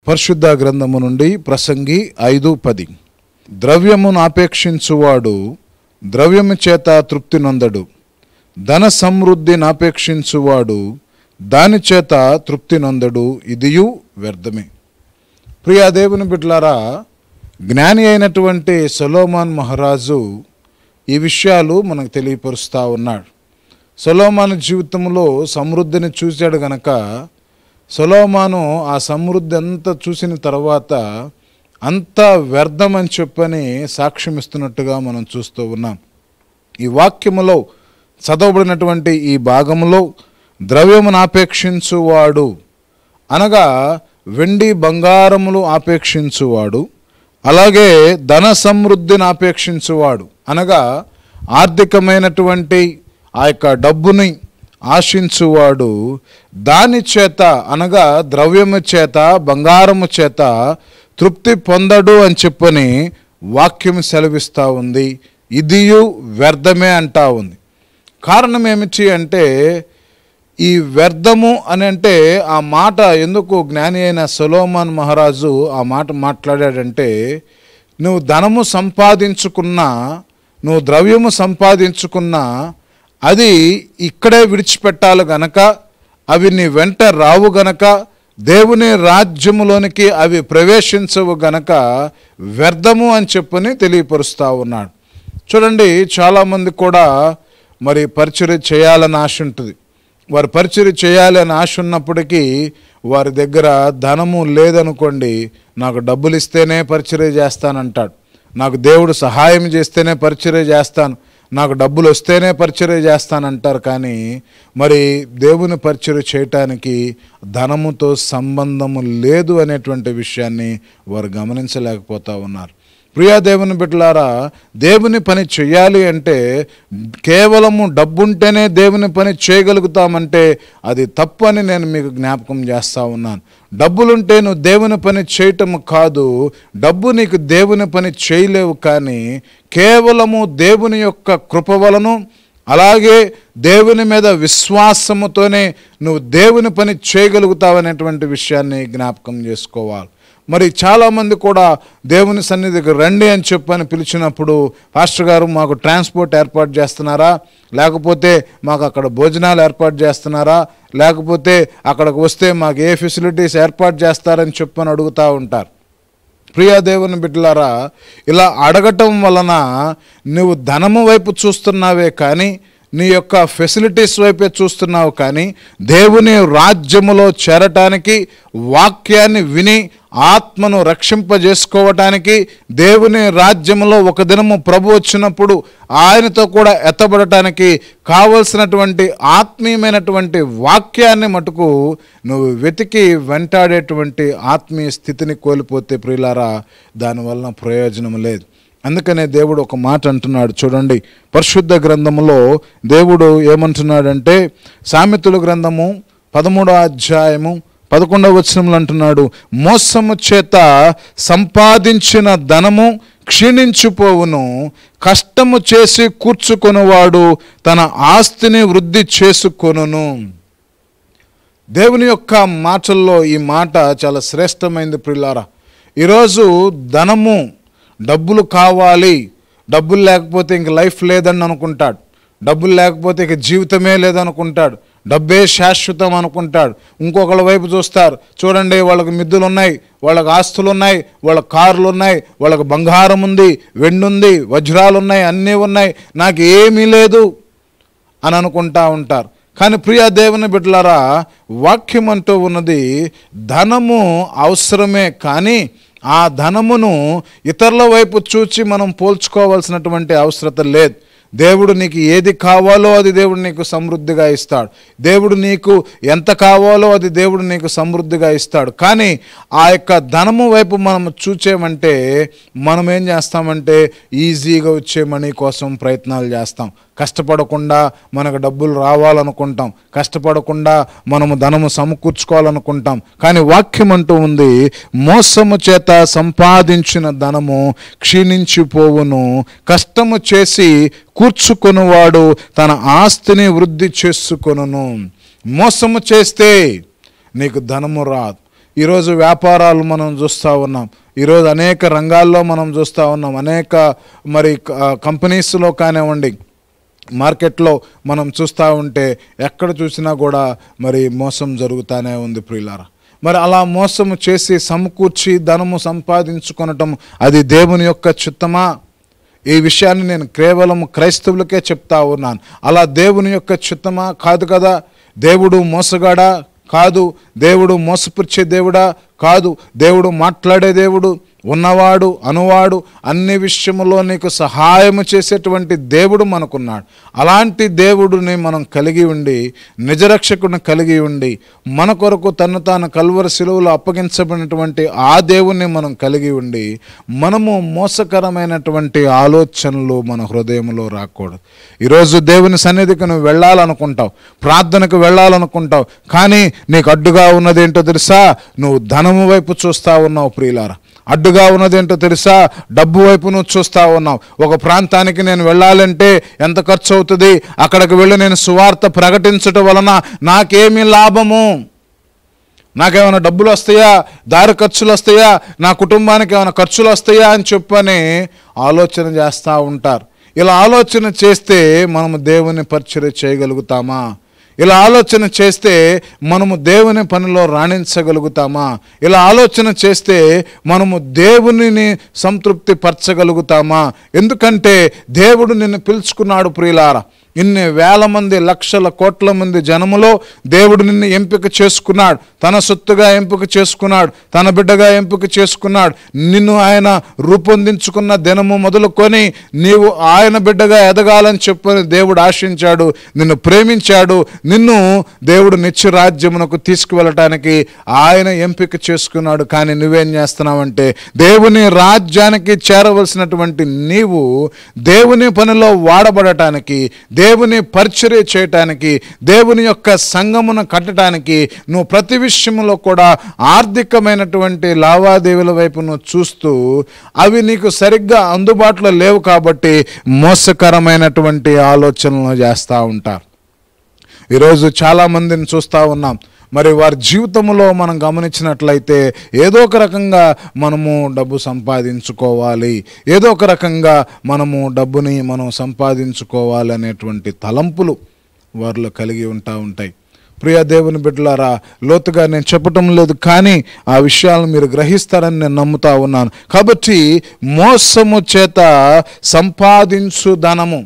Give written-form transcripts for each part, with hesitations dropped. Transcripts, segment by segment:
పరిశుద్ధ గ్రంథము నుండి ప్రసంగి 5:10. ద్రవ్యమును ఆపేక్షించువాడు ద్రవ్యము చేత తృప్తి నొందడు, ధన సమృద్ధిని ఆపేక్షించువాడు దాని చేత తృప్తి నొందడు, ఇదియు వ్యర్థమే. ప్రియా దేవుని బిడ్డలారా, జ్ఞాని అయినటువంటి సొలొమోను మహారాజు ఈ విషయాలు మనకు తెలియపరుస్తూ ఉన్నాడు. సొలొమోను జీవితంలో సమృద్ధిని చూశాడు గనక సొలొమోను ఆ సమృద్ధి అంతా చూసిన తర్వాత అంతా వ్యర్థమని చెప్పని సాక్ష్యం ఇస్తున్నట్టుగా మనం చూస్తూ ఉన్నాం. ఈ వాక్యములో చదవబడినటువంటి ఈ భాగంలో ద్రవ్యమును ఆపేక్షించువాడు అనగా వెండి బంగారములు ఆపేక్షించువాడు, అలాగే ధన సమృద్ధిని ఆపేక్షించువాడు అనగా ఆర్థికమైనటువంటి ఆ యొక్క డబ్బుని ఆశించువాడు దాని చేత అనగా ద్రవ్యము చేత బంగారము చేత తృప్తి పొందడు అని చెప్పని వాక్యం సెలవిస్తూ ఉంది. ఇదియు వ్యర్థమే అంటా ఉంది. కారణం ఏమిటి అంటే, ఈ వ్యర్థము అని అంటే ఆ మాట ఎందుకు జ్ఞాని అయిన సొలొమోను మహారాజు ఆ మాట మాట్లాడాడంటే, నువ్వు ధనము సంపాదించుకున్నా, నువ్వు ద్రవ్యము సంపాదించుకున్నా అది ఇక్కడే విడిచిపెట్టాలి గనక, అవి నీ వెంట రావు గనక, దేవుని రాజ్యములోనికి అవి ప్రవేశించవు గనక వ్యర్థము అని చెప్పని తెలియపరుస్తూ ఉన్నాడు. చూడండి, చాలామంది కూడా మరి పరిచర్య చేయాలని ఆశ ఉంటుంది. వారు పరిచర్య చేయాలి అని ఆశ ఉన్నప్పటికీ వారి దగ్గర ధనము లేదనుకోండి, నాకు డబ్బులు ఇస్తేనే పరిచర్య చేస్తానంటాడు, నాకు దేవుడు సహాయం చేస్తేనే పరిచర్య చేస్తాను, నాకు డబ్బులు వస్తేనే పరిచర్య చేస్తానంటారు. కానీ మరి దేవుని పరిచర్య చేయటానికి ధనముతో సంబంధము లేదు అనేటువంటి విషయాన్ని వారు గమనించలేకపోతూ ఉన్నారు. ప్రియా దేవుని బిడ్డలారా, దేవుని పని చేయాలి అంటే కేవలము డబ్బుంటేనే దేవుని పని చేయగలుగుతామంటే అది తప్పు అని నేను మీకు జ్ఞాపకం చేస్తూ ఉన్నాను. డబ్బులుంటే నువ్వు దేవుని పని చేయటం కాదు, డబ్బు నీకు దేవుని పని చేయలేవు. కానీ కేవలము దేవుని యొక్క కృప వలన, అలాగే దేవుని మీద విశ్వాసముతోనే నువ్వు దేవుని పని చేయగలుగుతావనేటువంటి విషయాన్ని జ్ఞాపకం చేసుకోవాలి. మరి చాలామంది కూడా దేవుని సన్నిధికి రండి అని చెప్పని పిలిచినప్పుడు, పాస్టర్ గారు మాకు ట్రాన్స్పోర్ట్ ఏర్పాటు చేస్తున్నారా, లేకపోతే మాకు అక్కడ భోజనాలు ఏర్పాటు చేస్తున్నారా, లేకపోతే అక్కడికి వస్తే మాకు ఏ ఫెసిలిటీస్ ఏర్పాటు చేస్తారని చెప్పని అడుగుతూ ఉంటారు. ప్రియా దేవుని బిడ్డలారా, ఇలా అడగటం వలన నువ్వు ధనము వైపు చూస్తున్నావే కానీ నీ యొక్క ఫెసిలిటీస్ వైపే చూస్తున్నావు. కానీ దేవుని రాజ్యములో చేరటానికి, వాక్యాన్ని విని ఆత్మను రక్షింపజేసుకోవటానికి, దేవుని రాజ్యములో ఒక దినము ప్రభు వచ్చినప్పుడు ఆయనతో కూడా ఎత్తబడటానికి కావలసినటువంటి ఆత్మీయమైనటువంటి వాక్యాన్ని మటుకు నువ్వు వెతికి వెంటాడేటువంటి ఆత్మీయ స్థితిని కోల్పోతే ప్రియులారా, దానివలన ప్రయోజనం లేదు. అందుకనే దేవుడు ఒక మాట అంటున్నాడు. చూడండి, పరిశుద్ధ గ్రంథములో దేవుడు ఏమంటున్నాడంటే, సామెతల గ్రంథము 13వ అధ్యాయము 11వ వచనంలో అంటున్నాడు, మోసము చేత సంపాదించిన ధనము క్షీణించిపోవును, కష్టము చేసి కూర్చుకొనువాడు తన ఆస్తిని వృద్ధి చేసుకొనును. దేవుని యొక్క మాటల్లో ఈ మాట చాలా శ్రేష్టమైనది ప్రియులారా. ఈరోజు ధనము, డబ్బులు కావాలి, డబ్బులు లేకపోతే ఇంక లైఫ్ లేదని అనుకుంటాడు, డబ్బులు లేకపోతే ఇక జీవితమే లేదనుకుంటాడు, డబ్బే శాశ్వతం అనుకుంటాడు. ఇంకొకళ్ళ వైపు చూస్తారు, చూడండి వాళ్ళకి మిద్దులు ఉన్నాయి, వాళ్ళకి ఆస్తులు ఉన్నాయి, వాళ్ళ కార్లు ఉన్నాయి, వాళ్ళకి బంగారం ఉంది, వెండి ఉంది, వజ్రాలు ఉన్నాయి, అన్నీ ఉన్నాయి, నాకు ఏమీ లేదు అని అనుకుంటా ఉంటారు. కానీ ప్రియా దేవుని బిడ్డలారా, వాక్యం అంటూ ఉన్నది ధనము అవసరమే, కానీ ఆ ధనమును ఇతరుల వైపు చూచి మనం పోల్చుకోవాల్సినటువంటి అవసరం లేదు. దేవుడు నీకు ఏది కావాలో అది దేవుడు నీకు సమృద్ధిగా ఇస్తాడు. దేవుడు నీకు ఎంత కావాలో అది దేవుడు నీకు సమృద్ధిగా ఇస్తాడు. కానీ ఆ యొక్క ధనము వైపు మనం చూచేమంటే మనం ఏం చేస్తామంటే ఈజీగా వచ్చే మనీ కోసం ప్రయత్నాలు చేస్తాం. కష్టపడకుండా మనకు డబ్బులు రావాలనుకుంటాం, కష్టపడకుండా మనము ధనము సమకూర్చుకోవాలనుకుంటాం. కానీ వాక్యం అంటూ ఉంది, మోసము చేత సంపాదించిన ధనము క్షీణించిపోవును, కష్టము చేసి కూర్చుకొనువాడు తన ఆస్తిని వృద్ధి చేసుకొనును. మోసము చేస్తే నీకు ధనము రాదు. ఈరోజు వ్యాపారాలు మనం చూస్తూ ఉన్నాం, ఈరోజు అనేక రంగాల్లో మనం చూస్తూ ఉన్నాం, అనేక మరి కంపెనీస్లో కానివ్వండి, మార్కెట్లో మనం చూస్తూ ఉంటే ఎక్కడ చూసినా కూడా మరి మోసం జరుగుతూనే ఉంది ప్రియులారా. మరి అలా మోసము చేసి సమకూర్చి ధనము సంపాదించుకొనటం అది దేవుని యొక్క చిత్తమా? ఈ విషయాన్ని నేను కేవలం క్రైస్తవులకే చెప్తా ఉన్నాను. అలా దేవుని యొక్క చిత్తమా? కాదు కదా. దేవుడు మోసగాడా? కాదు. దేవుడు మోసపుచ్చే దేవుడా? కాదు. దేవుడు మాట్లాడే దేవుడు, ఉన్నవాడు, అనువాడు, అన్ని విషయములో నీకు సహాయము చేసేటువంటి దేవుడు మనకున్నాడు. అలాంటి దేవుడిని మనం కలిగి ఉండి, నిజరక్షకుని కలిగి ఉండి, మన కొరకు తను తాను కల్వరి శిలువలో అప్పగించబడినటువంటి ఆ దేవుణ్ణి మనం కలిగి ఉండి, మనము మోసకరమైనటువంటి ఆలోచనలు మన హృదయంలో రాకూడదు. ఈరోజు దేవుని సన్నిధికి నువ్వు వెళ్ళాలనుకుంటావు, ప్రార్థనకు వెళ్ళాలనుకుంటావు, కానీ నీకు అడ్డుగా ఉన్నదేంటో తెలుసా? నువ్వు ధనము వైపు చూస్తూ ఉన్నావు ప్రియులారా. అడ్డుగా ఉన్నదేంటో తెలుసా? డబ్బు వైపు నువ్వు చూస్తూ ఉన్నావు. ఒక ప్రాంతానికి నేను వెళ్ళాలంటే ఎంత ఖర్చు అవుతుంది? అక్కడికి వెళ్ళి నేను సువార్త ప్రకటించటం వలన నాకేమి లాభము? నాకేమైనా డబ్బులు వస్తాయా? దారి ఖర్చులు వస్తాయా? నా కుటుంబానికి ఏమైనా ఖర్చులు వస్తాయా అని చెప్పని ఆలోచన చేస్తూ ఉంటారు. ఇలా ఆలోచన చేస్తే మనము దేవుని పరిచర్య చేయగలుగుతామా? ఇలా ఆలోచన చేస్తే మనము దేవుని పనిలో రాణించగలుగుతామా? ఇలా ఆలోచన చేస్తే మనము దేవునిని సంతృప్తి పరచగలుగుతామా? ఎందుకంటే దేవుడు నిన్ను పిలుచుకున్నాడు ప్రియులారా. ఇన్ని వేల మంది, లక్షల కోట్ల మంది జనములో దేవుడు నిన్ను ఎంపిక చేసుకున్నాడు. తన సొత్తుగా ఎంపిక చేసుకున్నాడు, తన బిడ్డగా ఎంపిక చేసుకున్నాడు. నిన్ను ఆయన రూపొందించుకున్న దినము మొదలుకొని నీవు ఆయన బిడ్డగా ఎదగాలని చెప్పని దేవుడు ఆశించాడు, నిన్ను ప్రేమించాడు. నిన్ను దేవుడు నిత్య రాజ్యమునకు తీసుకువెళ్ళటానికి ఆయన ఎంపిక చేసుకున్నాడు. కానీ నువ్వేం చేస్తున్నావంటే, దేవుని రాజ్యానికి చేరవలసినటువంటి నీవు దేవుని పనిలో వాడబడటానికి, దేవుని పరిచర్య చేయటానికి, దేవుని యొక్క సంఘమును కట్టడానికి నువ్వు ప్రతి విషయంలో కూడా ఆర్థికమైనటువంటి లావాదేవీల వైపు నువ్వు చూస్తూ అవి నీకు సరిగ్గా అందుబాటులో లేవు కాబట్టి మోసకరమైనటువంటి ఆలోచనలు చేస్తూ ఉంటారు. ఈరోజు చాలామందిని చూస్తూ ఉన్నాం. మరి వారి జీవితంలో మనం గమనించినట్లయితే ఏదో ఒక రకంగా మనము డబ్బు సంపాదించుకోవాలి, ఏదో ఒక రకంగా మనము డబ్బుని మనం సంపాదించుకోవాలి అనేటువంటి తలంపులు వారిలో కలిగి ఉంటాయి. ప్రియ దేవుని బిడ్డలారా, లోతుగా నేను చెప్పటం లేదు, కానీ ఆ విషయాలను మీరు గ్రహిస్తారని నేను నమ్ముతా ఉన్నాను. కాబట్టి మోసము చేత సంపాదించు ధనము,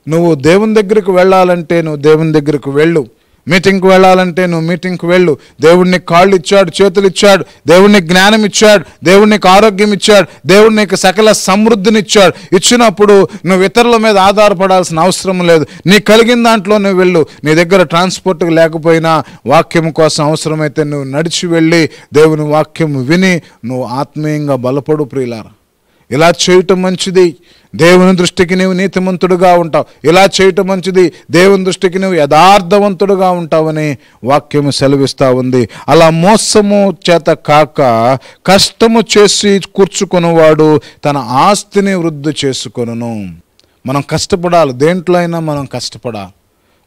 నువ్వు దేవుని దగ్గరికి వెళ్ళాలంటే నువ్వు దేవుని దగ్గరికి వెళ్ళు, మీటింగ్కి వెళ్ళాలంటే నువ్వు మీటింగ్కి వెళ్ళు. దేవుడిని కాళ్ళు ఇచ్చాడు, చేతులు ఇచ్చాడు, దేవుడిని జ్ఞానం ఇచ్చాడు, దేవుడికి ఆరోగ్యం ఇచ్చాడు, దేవుడు నీకు సకల సమృద్ధిని ఇచ్చాడు. ఇచ్చినప్పుడు నువ్వు ఇతరుల మీద ఆధారపడాల్సిన అవసరం లేదు. నీ కలిగిన దాంట్లో నువ్వు వెళ్ళు. నీ దగ్గర ట్రాన్స్పోర్ట్కి లేకపోయినా వాక్యం కోసం అవసరమైతే నువ్వు నడిచి వెళ్ళి దేవుని వాక్యం విని నువ్వు ఆత్మీయంగా బలపడు ప్రియులారా. ఇలా చేయటం మంచిది. దేవుని దృష్టికి నీవు నీతిమంతుడుగా ఉంటావు. ఇలా చేయటం మంచిది. దేవుని దృష్టికి నువ్వు యథార్థవంతుడుగా ఉంటావని వాక్యము సెలవిస్తూ ఉంది. అలా మోసము చేత కాక కష్టము చేసి కూర్చుకొనువాడు తన ఆస్తిని వృద్ధి చేసుకొనును. మనం కష్టపడాలి, దేంట్లో అయినా మనం కష్టపడాలి.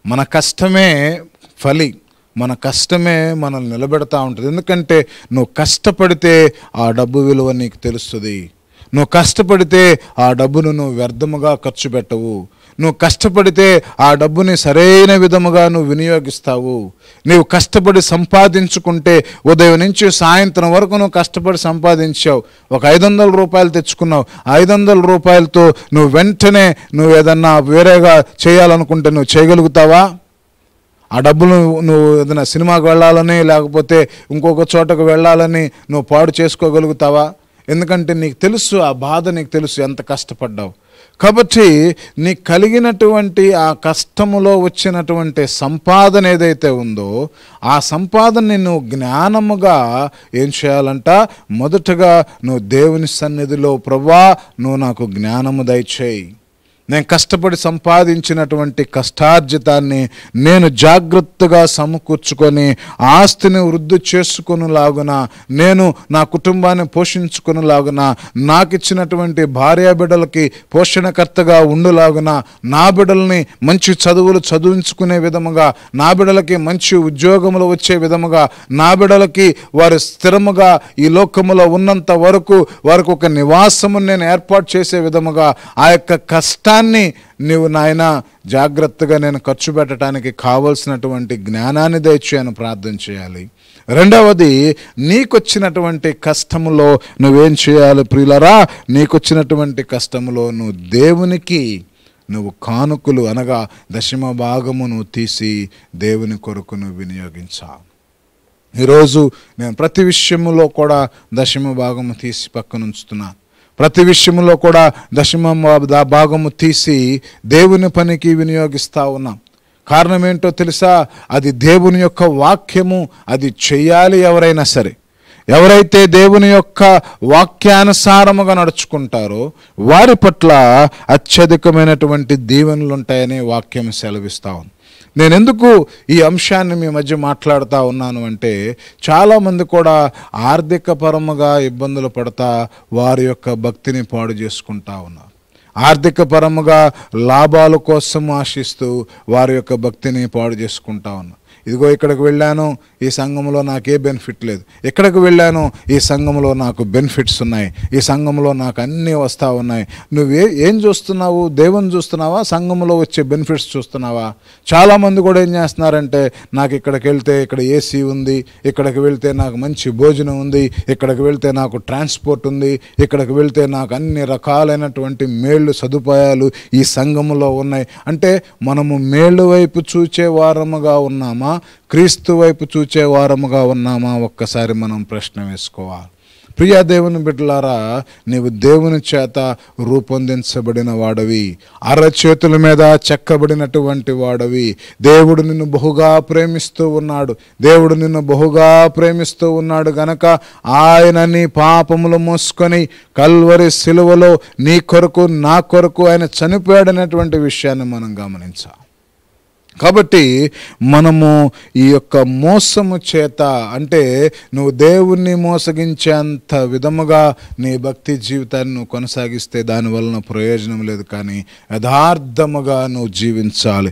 మన కష్టమే ఫలి, మన కష్టమే మనల్ని నిలబెడతా ఉంటుంది. ఎందుకంటే నువ్వు కష్టపడితే ఆ డబ్బు విలువ నీకు తెలుస్తుంది. నువ్వు కష్టపడితే ఆ డబ్బును నువ్వు వ్యర్థముగా ఖర్చు పెట్టవు. నువ్వు కష్టపడితే ఆ డబ్బుని సరైన విధముగా నువ్వు వినియోగిస్తావు. నువ్వు కష్టపడి సంపాదించుకుంటే ఉదయం నుంచి సాయంత్రం వరకు నువ్వు కష్టపడి సంపాదించావు, ఒక 500 రూపాయలు తెచ్చుకున్నావు. 500 రూపాయలతో నువ్వు వెంటనే నువ్వు ఏదన్నా వేరేగా చేయాలనుకుంటే నువ్వు చేయగలుగుతావా? ఆ డబ్బులు నువ్వు ఏదైనా సినిమాకు వెళ్ళాలని, లేకపోతే ఇంకొక చోటకు వెళ్ళాలని నువ్వు పాడు చేసుకోగలుగుతావా? ఎందుకంటే నీకు తెలుసు, ఆ బాధ నీకు తెలుసు, ఎంత కష్టపడ్డావు. కాబట్టి నీకు కలిగినటువంటి ఆ కష్టములో వచ్చినటువంటి సంపాదన ఏదైతే ఉందో ఆ సంపాదనని నువ్వు జ్ఞానముగా ఏం చేయాలంట? మొదటగా నువ్వు దేవుని సన్నిధిలో, ప్రభువా నువ్వు నాకు జ్ఞానము దయచేయి, నేను కష్టపడి సంపాదించినటువంటి కష్టార్జితాన్ని నేను జాగ్రత్తగా సమకూర్చుకొని ఆస్తిని వృద్ధి చేసుకొనులాగున, నేను నా కుటుంబాన్ని పోషించుకొనులాగున, నాకు ఇచ్చినటువంటి భార్యా బిడ్డలకి పోషణకర్తగా ఉండులాగున, నా బిడ్డల్ని మంచి చదువులు చదివించుకునే విధముగా, నా బిడ్డలకి మంచి ఉద్యోగములు వచ్చే విధముగా, నా బిడ్డలకి వారు స్థిరముగా ఈ లోకములో ఉన్నంత వరకు వారికి ఒక నివాసము నేను ఏర్పాటు చేసే విధముగా ఆ యొక్క కష్టాన్ని నీవు నాయన జాగ్రత్తగా నేను ఖర్చు పెట్టడానికి కావలసినటువంటి జ్ఞానాన్ని దయచేయని ప్రార్థన చేయాలి. రెండవది, నీకొచ్చినటువంటి కష్టములో నువ్వేం చేయాలి ప్రియులరా? నీకొచ్చినటువంటి కష్టములో నువ్వు దేవునికి కానుకలు అనగా దశమ భాగము నువ్వు తీసి దేవుని కొరకు నువ్వు వినియోగించాలి. ఈరోజు నేను ప్రతి విషయంలో కూడా దశమ భాగము తీసి పక్కన ఉంచుతున్నాను. ప్రతి విషయంలో కూడా దశమ భాగము తీసి దేవుని పనికి వినియోగిస్తూ ఉన్నాం. కారణం ఏంటో తెలుసా? అది దేవుని యొక్క వాక్యము, అది చెయ్యాలి. ఎవరైనా సరే, ఎవరైతే దేవుని యొక్క వాక్యానుసారముగా నడుచుకుంటారో వారి పట్ల అత్యధికమైనటువంటి దీవెనలు ఉంటాయని వాక్యం సెలవిస్తా ఉంది. నేను ఎందుకు ఈ అంశాన్ని మీ మధ్య మాట్లాడుతూ ఉన్నాను అంటే, చాలామంది కూడా ఆర్థిక పరముగా ఇబ్బందులు పడతా వారి యొక్క భక్తిని పాడు చేసుకుంటా ఉన్నారు. ఆర్థిక పరముగా లాభాల కోసం ఆశిస్తూ వారి యొక్క భక్తిని పాడు చేసుకుంటా ఉన్నారు. ఇదిగో ఇక్కడికి వెళ్ళాను, ఈ సంఘంలో నాకే బెనిఫిట్ లేదు. ఎక్కడికి వెళ్ళాను, ఈ సంఘంలో నాకు బెనిఫిట్స్ ఉన్నాయి, ఈ సంఘంలో నాకు అన్నీ వస్తూ ఉన్నాయి. ఏం చూస్తున్నావు? దేవుని చూస్తున్నావా? సంఘంలో వచ్చే బెనిఫిట్స్ చూస్తున్నావా? చాలామంది కూడా ఏం చేస్తున్నారంటే, నాకు ఇక్కడికి వెళ్తే ఇక్కడ ఏసీ ఉంది, ఇక్కడికి వెళ్తే నాకు మంచి భోజనం ఉంది, ఇక్కడికి వెళ్తే నాకు ట్రాన్స్పోర్ట్ ఉంది, ఇక్కడికి వెళ్తే నాకు అన్ని రకాలైనటువంటి మేళ్ళు సదుపాయాలు ఈ సంఘంలో ఉన్నాయి. అంటే మనము మేళ్ళు వైపు చూచే వారముగా ఉన్నామా, క్రీస్తు వైపు చూచే వారముగా ఉన్నామా? ఒక్కసారి మనం ప్రశ్న వేసుకోవాలి. ప్రియా దేవుని బిడ్డలారా, నీవు దేవుని చేత రూపొందించబడిన వాడవి, అరచేతుల మీద చెక్కబడినటువంటి వాడవి. దేవుడు నిన్ను బహుగా ప్రేమిస్తూ ఉన్నాడు. దేవుడు నిన్ను బహుగా ప్రేమిస్తూ ఉన్నాడు గనక ఆయన నీ పాపములు మోసుకొని కల్వరి సిలువలో నీ కొరకు నా కొరకు ఆయన చనిపోయాడనేటువంటి విషయాన్ని మనం గమనించాలి. కాబట్టి మనము ఈ యొక్క మోసము చేత, అంటే నువ్వు దేవుణ్ణి మోసగించేంత విధముగా నీ భక్తి జీవితాన్ని నువ్వు కొనసాగిస్తే దానివలన ప్రయోజనం లేదు. కానీ యథార్థముగా నువ్వు జీవించాలి.